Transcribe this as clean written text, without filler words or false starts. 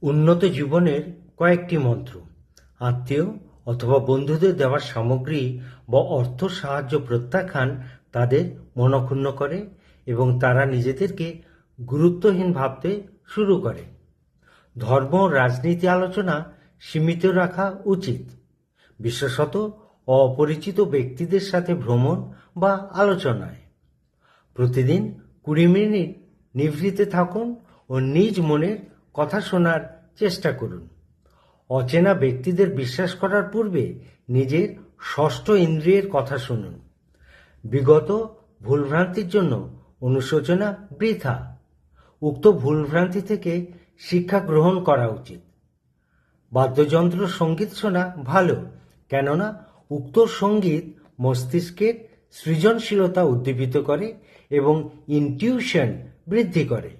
উন্নত জীবনের কয়েকটি মন্ত্র। আত্মীয় অথবা বন্ধুদের দেওয়া সামগ্রী বা অর্থ সাহায্য প্রত্যাখ্যান তাদের মনক্ষুণ্ণ করে এবং তারা নিজেদেরকে গুরুত্বহীন ভাবতে শুরু করে। ধর্ম ও রাজনীতি আলোচনা সীমিত রাখা উচিত, বিশেষত অপরিচিত ব্যক্তিদের সাথে ভ্রমণ বা আলোচনায়। প্রতিদিন 20 মিনিট নিভৃতে থাকুন ও নিজ মনের কথা শোনার চেষ্টা করুন। অচেনা ব্যক্তিদের বিশ্বাস করার পূর্বে নিজের ষষ্ঠ ইন্দ্রিয়ের কথা শুনুন। বিগত ভুলভ্রান্তির জন্য অনুশোচনা বৃথা। উক্ত ভুলভ্রান্তি থেকে শিক্ষা গ্রহণ করা উচিত। বাদ্যযন্ত্র সঙ্গীত শোনা ভালো, কেননা উক্ত সঙ্গীত মস্তিষ্কের সৃজনশীলতা উদ্দীপিত করে এবং ইনটিউশন বৃদ্ধি করে।